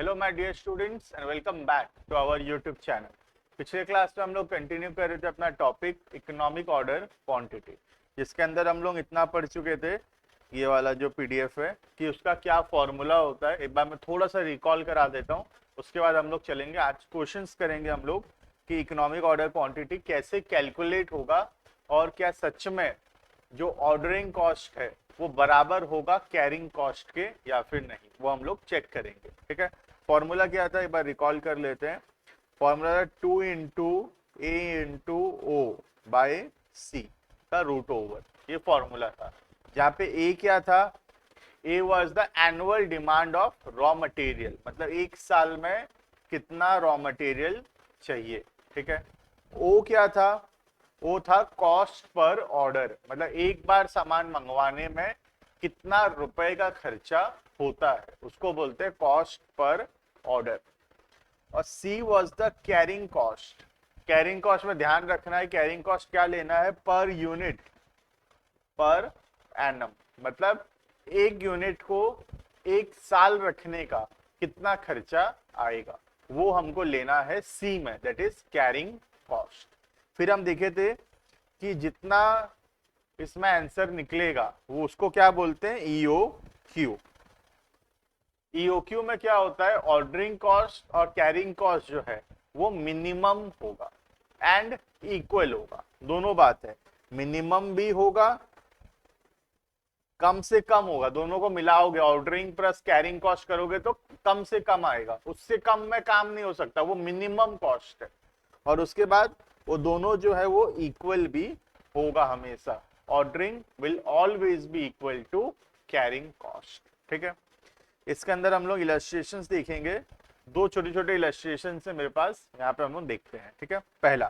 Hello my dear students and welcome back to our YouTube channel. पिछले class में हम लोग कंटिन्यू कर रहे थे अपना टॉपिक इकोनॉमिक ऑर्डर क्वांटिटी, जिसके अंदर हम लोग इतना पढ़ चुके थे, ये वाला जो पीडीएफ है, कि उसका क्या फॉर्मूला होता है। एक बार मैं थोड़ा सा रिकॉल करा देता हूँ, उसके बाद हम लोग चलेंगे। आज क्वेश्चंस करेंगे हम लोग कि इकोनॉमिक ऑर्डर क्वांटिटी कैसे कैलकुलेट होगा और क्या सच में जो ऑर्डरिंग कॉस्ट है वो बराबर होगा कैरिंग कॉस्ट के या फिर नहीं, वो हम लोग चेक करेंगे। ठीक है, फॉर्मूला क्या था एक बार रिकॉल कर लेते हैं। फॉर्मूला था 2 into A into O bye सी का रूट ओवर, ये फॉर्मूला था। जहाँ पे ए क्या था, ए was the annual demand of raw material, मतलब एक साल में कितना रॉ मटेरियल चाहिए। ठीक है, ओ क्या था, वो था कॉस्ट पर ऑर्डर, मतलब एक बार सामान मंगवाने में कितना रुपए का खर्चा होता है, उसको बोलते हैं कॉस्ट पर ऑर्डर। और C was the carrying cost. Carrying cost में ध्यान रखना है, कैरिंग कॉस्ट क्या लेना है, पर यूनिट पर एनम, मतलब एक यूनिट को एक साल रखने का कितना खर्चा आएगा, वो हमको लेना है सी में, दैट इज कैरिंग कॉस्ट। फिर हम देखे थे कि जितना इसमें आंसर निकलेगा वो उसको क्या बोलते हैं, ईओ क्यू। ईओ क्यू में क्या होता है, ऑर्डरिंग कॉस्ट और कैरिंग कॉस्ट जो है वो मिनिमम होगा एंड इक्वल होगा, दोनों बात है। मिनिमम भी होगा, कम से कम होगा, दोनों को मिलाओगे ऑर्डरिंग प्लस कैरिंग कॉस्ट करोगे तो कम से कम आएगा, उससे कम में काम नहीं हो सकता, वो मिनिमम कॉस्ट है। और उसके बाद वो दोनों जो है वो इक्वल भी होगा हमेशा। Ordering will always be equal to carrying cost. ठीक है, इसके अंदर हम लोग इलस्ट्रेशंस देखेंगे, दो छोटे छोटे इलस्ट्रेशन है मेरे पास, यहाँ पे हम लोग देखते हैं। ठीक है, पहला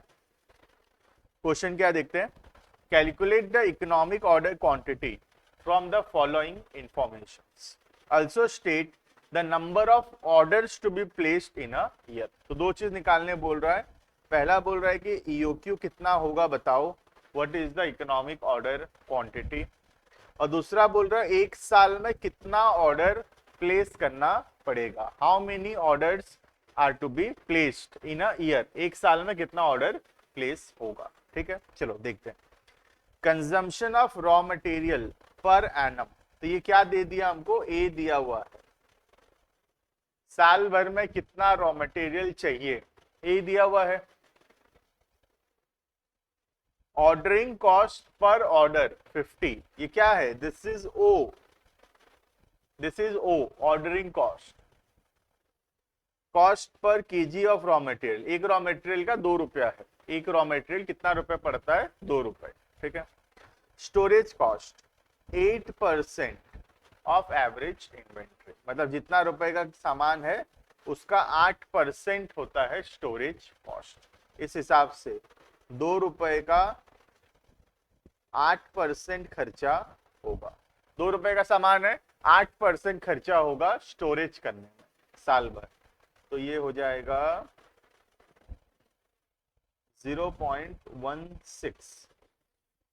क्वेश्चन क्या देखते हैं, calculate the economic order quantity from the following informations, also state the number of orders to be placed in a year. तो दो चीज निकालने बोल रहा है। पहला बोल रहा है कि ईओक्यू कितना होगा बताओ, what is the economic order quantity. और दूसरा बोल रहा है एक साल में कितना ऑर्डर प्लेस करना पड़ेगा, how many orders are to be placed in a year, एक साल में कितना ऑर्डर प्लेस होगा। ठीक है, चलो देखते हैं। Consumption of raw material per annum, तो ये क्या दे दिया हमको, ए दिया हुआ है। साल भर में कितना रॉ मटेरियल चाहिए, ए दिया हुआ है। ऑर्डरिंग कॉस्ट पर ऑर्डर 50, ये क्या है, this is O, this is O ordering cost. Cost per KG of raw material, एक रॉ मटेरियल का 2 रुपया है, एक रॉ मटेरियल कितना रुपए पड़ता है, 2 रुपए। ठीक है, storage cost 8% of average inventory, मतलब जितना रुपए का सामान है उसका 8% होता है स्टोरेज कॉस्ट। इस हिसाब से 2 रुपए का 8% खर्चा होगा। 2 रुपए का सामान है, 8% खर्चा होगा स्टोरेज करने में साल भर, तो ये हो जाएगा 0.16।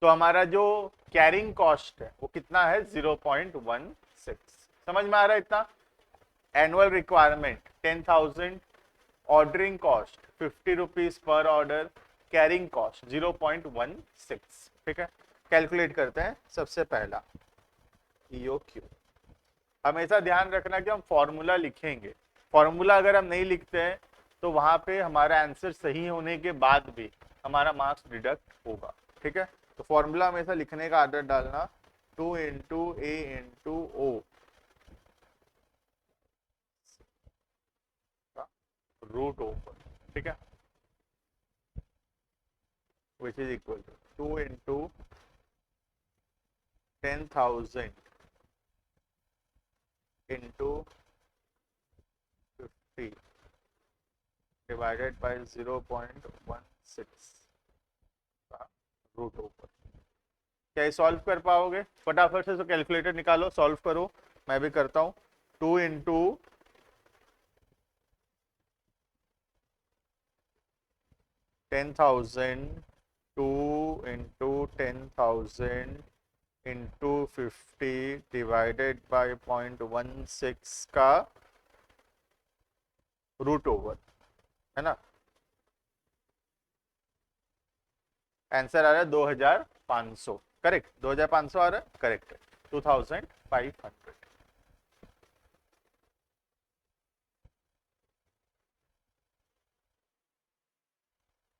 तो हमारा जो कैरिंग कॉस्ट है वो कितना है, 0.16। समझ में आ रहा है इतना। Annual requirement 10,000, ordering cost 50 rupees per order, carrying cost 0.16। ठीक है, कैलकुलेट करते हैं। सबसे पहला ईओ क्यू, हमेशा ध्यान रखना कि हम फॉर्मूला लिखेंगे, फॉर्मूला अगर हम नहीं लिखते हैं तो वहां पे हमारा आंसर सही होने के बाद भी हमारा मार्क्स डिडक्ट होगा। ठीक है, तो फॉर्मूला हमेशा लिखने का आदत डालना, 2 into A into O root over. ठीक है, which is equal to 2 into 10,000 into 50 divided by 0.16 root over. क्या ये सॉल्व कर पाओगे, फटाफट से कैलकुलेटर निकालो, सॉल्व करो, मैं भी करता हूँ। 2 into 10,000, 2 into 10,000 into 50 divided by 0.16 का रूट ओवर, है ना। आंसर आ रहा है 2500, करेक्ट। 2500 आ रहा है, करेक्ट है। 2500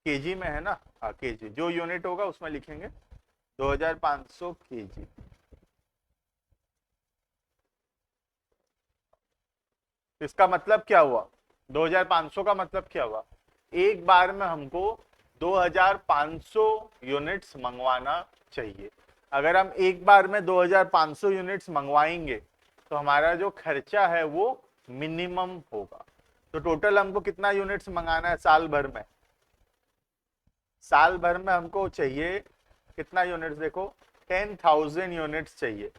केजी में है ना। हाँ केजी, जो यूनिट होगा उसमें लिखेंगे 2500 केजी। इसका मतलब क्या हुआ, 2500 का मतलब क्या हुआ, एक बार में हमको 2500 यूनिट्स मंगवाना चाहिए। अगर हम एक बार में 2500 यूनिट्स मंगवाएंगे तो हमारा जो खर्चा है वो मिनिमम होगा। तो टोटल हमको कितना यूनिट्स मंगाना है साल भर में, साल भर में हमको चाहिए कितना यूनिट्स, देखो 10,000 यूनिट्स चाहिए,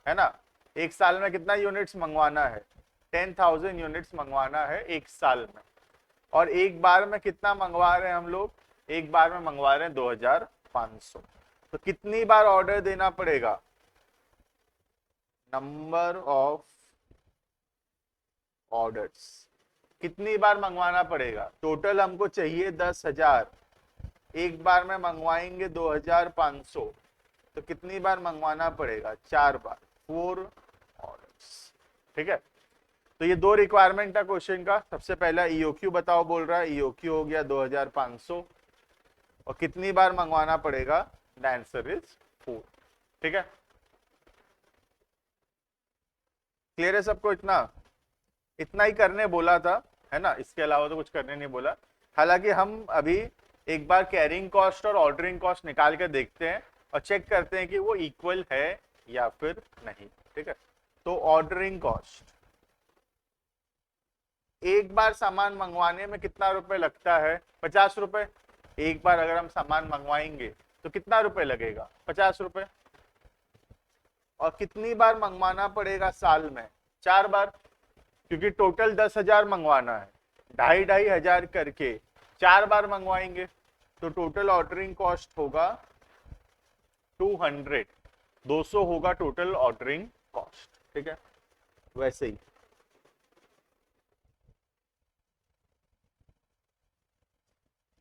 है ना। एक साल में कितना यूनिट्स मंगवाना है, 10,000 यूनिट्स मंगवाना है एक साल में। और एक बार में कितना मंगवा रहे हैं हम लोग, एक बार में मंगवा रहे हैं 2500। तो कितनी बार ऑर्डर देना पड़ेगा, नंबर ऑफ ऑर्डर्स, कितनी बार मंगवाना पड़ेगा। टोटल हमको चाहिए 10,000, एक बार में मंगवाएंगे 2500, तो कितनी बार मंगवाना पड़ेगा, 4 बार, 4 ऑर्डर्स। ठीक है, तो ये दो रिक्वायरमेंट था क्वेश्चन का। सबसे पहला ईओक्यू बताओ बोल रहा है, ईओक्यू हो गया 2500, और कितनी बार मंगवाना पड़ेगा, द आंसर इज 4। ठीक है, क्लियर है सबको, इतना इतना ही करने बोला था, है ना, इसके अलावा तो कुछ करने नहीं बोला। हालांकि हम अभी एक बार कैरिंग कॉस्ट और ऑर्डरिंग कॉस्ट निकाल कर देखते हैं और चेक करते हैं कि वो इक्वल है या फिर नहीं। ठीक है, तो ऑर्डरिंग कॉस्ट, एक बार सामान मंगवाने में कितना रुपए लगता है, 50 रुपए। एक बार अगर हम सामान मंगवाएंगे तो कितना रुपए लगेगा, 50 रुपए। और कितनी बार मंगवाना पड़ेगा साल में, 4 बार, क्योंकि टोटल 10,000 मंगवाना है, 2,500 करके 4 बार मंगवाएंगे तो टोटल ऑर्डरिंग कॉस्ट होगा 200, 200 होगा टोटल ऑर्डरिंग कॉस्ट। ठीक है, वैसे ही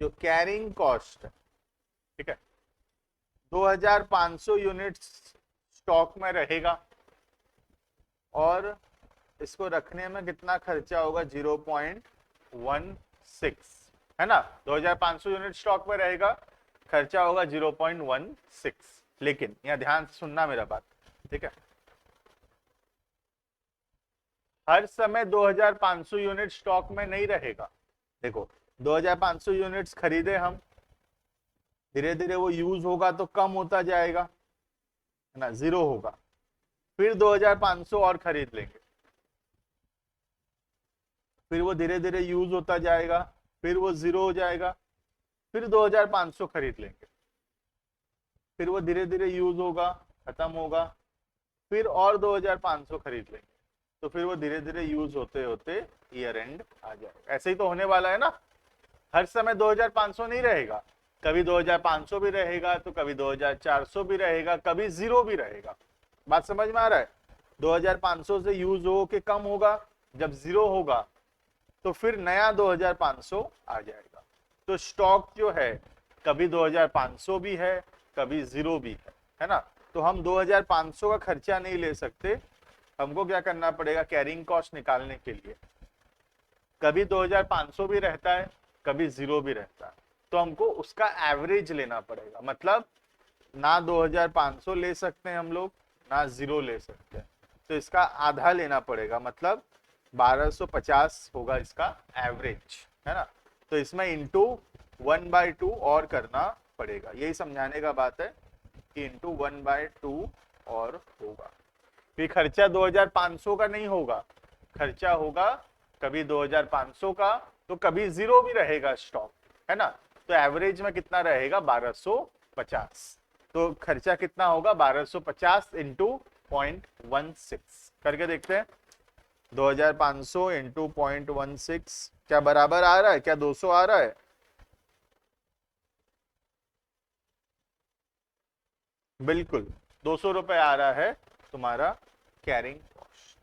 जो कैरिंग कॉस्ट है, ठीक है, 2500 यूनिट्स स्टॉक में रहेगा और इसको रखने में कितना खर्चा होगा, 0.16, है ना। 2500 यूनिट स्टॉक में रहेगा, खर्चा होगा 0.16। लेकिन यहाँ ध्यान से सुनना मेरा बात, ठीक है, हर समय 2500 यूनिट स्टॉक में नहीं रहेगा। देखो 2500 यूनिट्स खरीदे हम, धीरे धीरे वो यूज होगा तो कम होता जाएगा, है ना, 0 होगा, फिर 2500 और खरीद लेंगे, फिर वो धीरे धीरे यूज होता जाएगा, फिर वो 0 हो जाएगा, फिर 2500 खरीद लेंगे, फिर वो धीरे धीरे यूज होगा, खत्म होगा, फिर और 2500 खरीद लेंगे, तो फिर वो धीरे धीरे यूज होते होते ईयर एंड आ जाएगा। ऐसे ही तो होने वाला है ना, हर समय 2500 नहीं रहेगा, कभी 2500 भी रहेगा तो कभी 2400 भी रहेगा, कभी 0 भी रहेगा। बात समझ में आ रहा है, 2500 से यूज हो के कम होगा, जब 0 होगा तो फिर नया 2500 आ जाएगा। तो स्टॉक जो है कभी 2500 भी है, कभी 0 भी है ना। तो हम 2500 का खर्चा नहीं ले सकते, हमको क्या करना पड़ेगा, कैरिंग कॉस्ट निकालने के लिए कभी 2500 भी रहता है, कभी 0 भी रहता है, तो हमको उसका एवरेज लेना पड़ेगा। मतलब ना 2500 ले सकते हैं हम लोग, ना 0 ले सकते हैं, तो इसका आधा लेना पड़ेगा, मतलब 1250 होगा इसका एवरेज, है ना। तो इसमें इंटू 1/2 और करना पड़ेगा, यही समझाने का बात है कि इंटू 1/2 और होगा। फिर खर्चा 2500 का नहीं होगा, खर्चा होगा कभी 2500 का, तो कभी 0 भी रहेगा स्टॉक, है ना। तो एवरेज में कितना रहेगा, 1250। तो खर्चा कितना होगा, 1250 इंटू 0.16 करके देखते हैं। 2500 इंटू 0.16 क्या बराबर आ रहा है, क्या 200 आ रहा है, बिल्कुल 200 रुपए आ रहा है तुम्हारा कैरिंग कॉस्ट।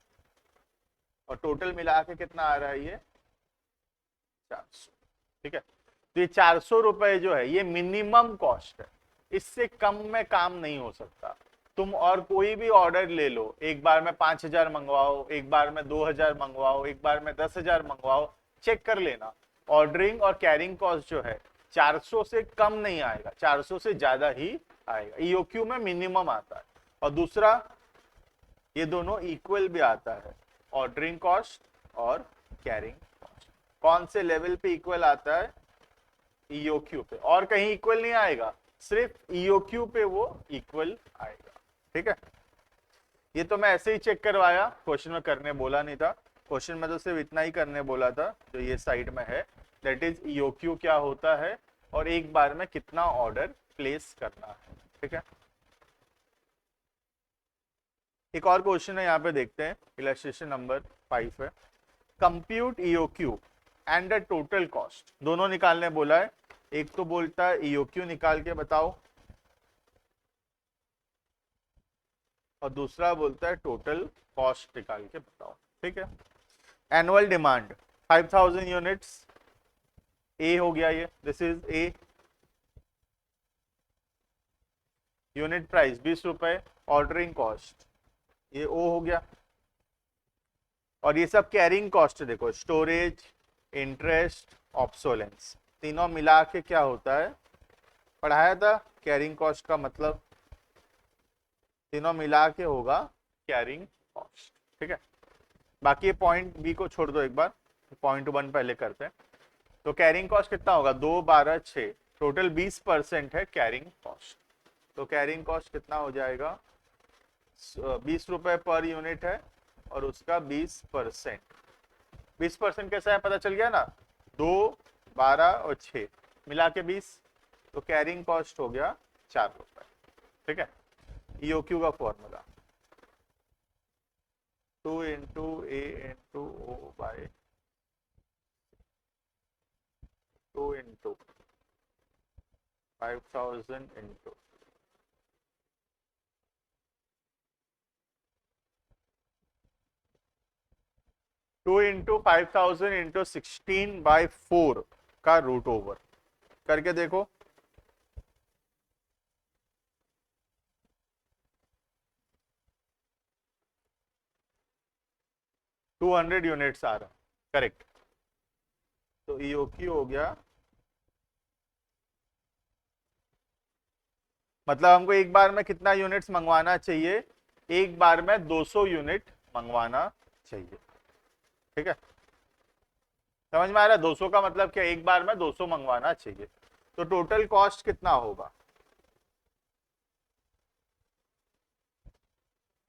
और टोटल मिला के कितना आ रहा है ये, 400, ठीक है। तो ये 400 रुपए जो है ये मिनिमम कॉस्ट है, इससे कम में काम नहीं हो सकता। तुम और कोई भी ऑर्डर ले लो, एक बार में 5,000 मंगवाओ, एक बार में 2,000 मंगवाओ, एक बार में 10,000 मंगवाओ, चेक कर लेना, ऑर्डरिंग और कैरिंग कॉस्ट जो है 400 से कम नहीं आएगा, 400 से ज्यादा ही आएगा। ईओक्यू में मिनिमम आता है। और दूसरा, ये दोनों इक्वल भी आता है, ऑर्डरिंग कॉस्ट और कैरिंग कॉस्ट। कौन से लेवल पे इक्वल आता है? ईओक्यू पे, और कहीं इक्वल नहीं आएगा, सिर्फ ईओक्यू पे वो इक्वल आएगा, ठीक है। ये तो मैं ऐसे ही चेक करवाया, क्वेश्चन में करने बोला नहीं था, क्वेश्चन में तो सिर्फ इतना ही करने बोला था जो ये साइड में है, दैट इज ईओक्यू क्या होता है और एक बार में कितना ऑर्डर प्लेस करना है, ठीक है। एक और क्वेश्चन है यहाँ पे, देखते हैं, इलस्ट्रेशन नंबर 5 है। Compute EOQ and the total cost, दोनों निकालने बोला है। एक तो बोलता है ईओक्यू निकाल के बताओ और दूसरा बोलता है टोटल कॉस्ट निकाल के बताओ, ठीक है। एनुअल डिमांड 5,000 यूनिट्स, ए हो गया ये, this is a. Unit price 20 रुपए, ऑर्डरिंग कॉस्ट ये ओ हो गया। और ये सब कैरिंग कॉस्ट है, देखो, स्टोरेज, इंटरेस्ट, ऑब्सोलेंस, तीनों मिला के क्या होता है, पढ़ाया था कैरिंग कॉस्ट का मतलब, तीनों मिला के होगा कैरिंग कॉस्ट, ठीक है। बाकी ये पॉइंट बी को छोड़ दो एक बार, पॉइंट 1 पहले करते हैं। तो कैरिंग कॉस्ट कितना होगा, 2, 12, 6, टोटल 20% है कैरिंग कॉस्ट। तो कैरिंग कॉस्ट कितना हो जाएगा, 20 रुपए पर यूनिट है और उसका 20%। 20% कैसा है पता चल गया ना, 2, 12 और 6 मिला के 20, तो कैरिंग कॉस्ट हो गया 4 रुपए, ठीक है। ईओक्यू का formula 2 into A into O by 2 into 5,000 into 2 into 5,000 into 16/4 का रूट ओवर करके देखो। टू 200 यूनिट्स आ रहा, करेक्ट। तो ईओक्यू हो गया, मतलब हमको एक बार में कितना यूनिट्स मंगवाना चाहिए, एक बार में 200 यूनिट मंगवाना चाहिए, ठीक है। समझ में आ रहा है, 200 का मतलब क्या, एक बार में 200 मंगवाना चाहिए। तो टोटल कॉस्ट कितना होगा,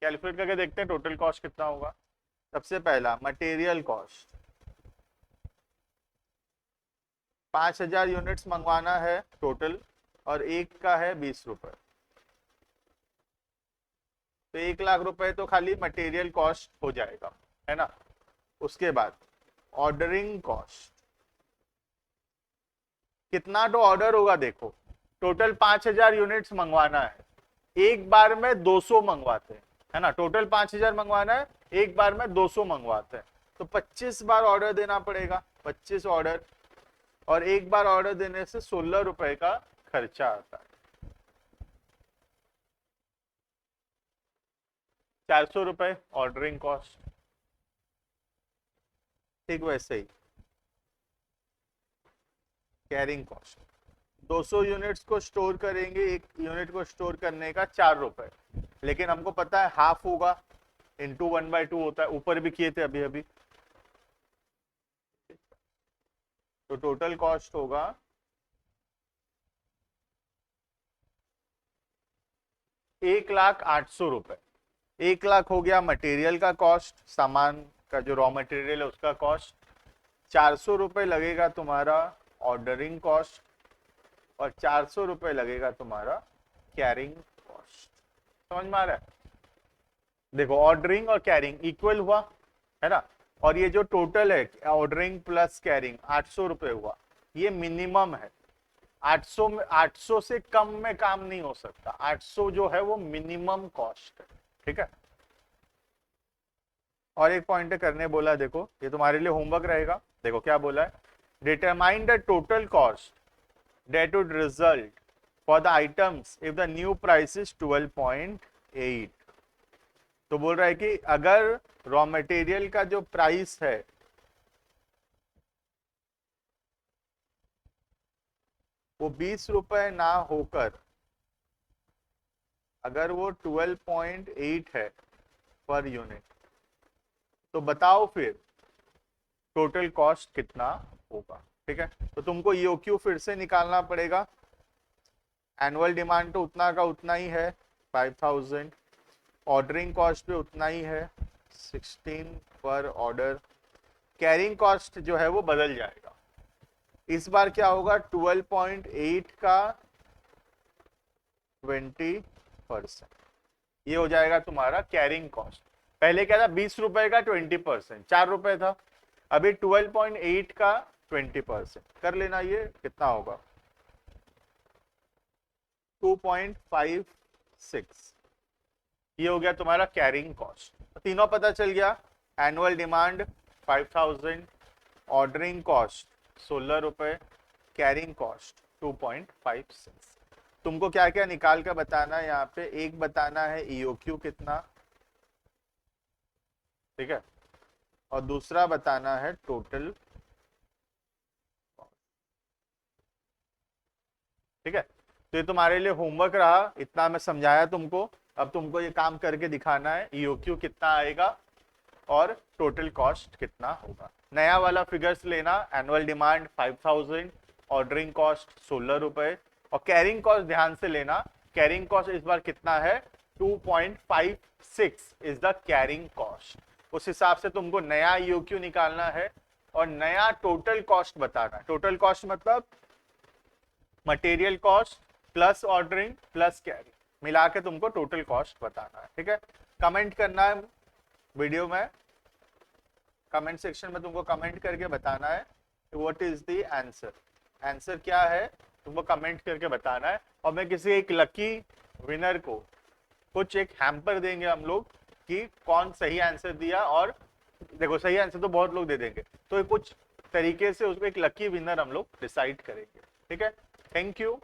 कैलकुलेट करके देखते हैं टोटल कॉस्ट कितना होगा। सबसे पहला मटेरियल कॉस्ट, 5,000 यूनिट्स मंगवाना है टोटल और एक का है 20 रुपए, तो 1,00,000 रुपए तो खाली मटेरियल कॉस्ट हो जाएगा, है ना। उसके बाद ऑर्डरिंग कॉस्ट, कितना तो ऑर्डर होगा, देखो टोटल 5,000 यूनिट्स मंगवाना है, एक बार में 200 मंगवाते हैं, है ना। टोटल 5,000 मंगवाना है, एक बार में 200 मंगवाते हैं, तो 25 बार ऑर्डर देना पड़ेगा, 25 ऑर्डर, और एक बार ऑर्डर देने से 16 रुपए का खर्चा आता है। 400 रुपए ऑर्डरिंग कॉस्ट, ठीक वैसे ही कैरिंग कॉस्ट, 200 यूनिट्स को स्टोर करेंगे, एक यूनिट को स्टोर करने का 4 रुपए, लेकिन हमको पता है हाफ होगा, इंटू 1/2 होता है, ऊपर भी किए थे अभी अभी। तो टोटल कॉस्ट होगा 1,08,000 रुपए। 1,00,000 हो गया मटेरियल का कॉस्ट, सामान का जो रॉ मटेरियल है उसका कॉस्ट, 400 रुपए लगेगा तुम्हारा ऑर्डरिंग कॉस्ट और 400 रुपए लगेगा तुम्हारा कैरिंग कॉस्ट। समझ में आ रहा है, देखो ऑर्डरिंग और कैरिंग इक्वल हुआ, है ना। और ये जो टोटल है ऑर्डरिंग प्लस कैरिंग 800 रुपए हुआ, ये मिनिमम है। 800 में 800 से कम में काम नहीं हो सकता, 800 जो है वो मिनिमम कॉस्ट है, ठीक है। और एक पॉइंट करने बोला, देखो ये तुम्हारे लिए होमवर्क रहेगा, देखो क्या बोला है, determine the total cost that would result for the items if the new price is 12.8। तो बोल रहा है कि अगर रॉ मटेरियल का जो प्राइस है वो 20 रुपए ना होकर अगर वो 12.8 है पर यूनिट, तो बताओ फिर टोटल कॉस्ट कितना होगा। ठीक है, तो तुमको ईओक्यू फिर से निकालना पड़ेगा। एनुअल डिमांड तो उतना का उतना ही है 5000, ऑर्डरिंग कॉस्ट भी उतना ही है 16 पर ऑर्डर। कैरिंग कॉस्ट जो है वो बदल जाएगा, इस बार क्या होगा 12.8 का 20%, ये हो जाएगा तुम्हारा कैरिंग कॉस्ट। पहले क्या था 20 रुपए का 20%, 4 रुपए था, अभी 12.8 का 20% कर लेना, ये कितना होगा 2.56, ये हो गया तुम्हारा कैरिंग कॉस्ट। तीनों पता चल गया, एनुअल डिमांड 5000, ऑर्डरिंग कॉस्ट 16 रुपए, कैरिंग कॉस्ट 2.56। तुमको क्या क्या निकाल कर बताना है यहाँ पे, एक बताना है ईओक्यू कितना, ठीक है, और दूसरा बताना है टोटल। ठीक है, तो ये तुम्हारे लिए होमवर्क रहा, इतना मैं समझाया तुमको। अब तुमको ये काम करके दिखाना है ईओक्यू कितना आएगा और टोटल कॉस्ट कितना होगा। नया वाला फिगर्स लेना, एनुअल डिमांड 5000, ऑर्डरिंग कॉस्ट 16 रुपए, और कैरिंग कॉस्ट ध्यान से लेना, कैरिंग कॉस्ट इस बार कितना है 2.56 इज द कैरिंग कॉस्ट। उस हिसाब से तुमको नया ईओक्यू निकालना है और नया टोटल कॉस्ट बताना है। टोटल कॉस्ट मतलब material cost plus ordering plus carrying मिला के तुमको टोटल कॉस्ट बताना है। ठीक है, कमेंट करना है वीडियो में, कमेंट सेक्शन में तुमको कमेंट करके बताना है what is the answer, answer क्या है तुमको कमेंट करके बताना है। और मैं किसी एक लकी विनर को कुछ एक हैम्पर देंगे हम लोग कि कौन सही आंसर दिया, और देखो सही आंसर तो बहुत लोग दे देंगे, तो कुछ तरीके से उसको एक लकी विनर हम लोग डिसाइड करेंगे। ठीक है, थैंक यू।